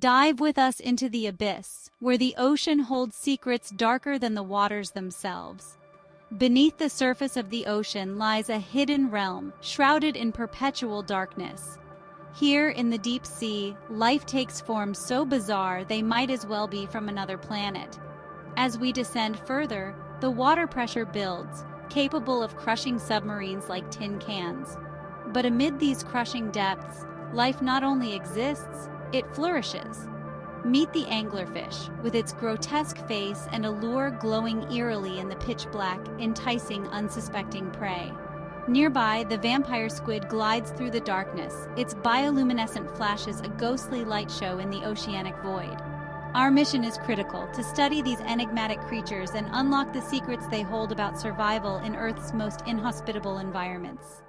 Dive with us into the abyss, where the ocean holds secrets darker than the waters themselves. Beneath the surface of the ocean lies a hidden realm, shrouded in perpetual darkness. Here in the deep sea, life takes forms so bizarre they might as well be from another planet. As we descend further, the water pressure builds, capable of crushing submarines like tin cans. But amid these crushing depths, life not only exists, it flourishes. Meet the anglerfish, with its grotesque face and a lure glowing eerily in the pitch-black, enticing unsuspecting prey. Nearby, the vampire squid glides through the darkness, its bioluminescent flashes a ghostly light show in the oceanic void. Our mission is critical, to study these enigmatic creatures and unlock the secrets they hold about survival in Earth's most inhospitable environments.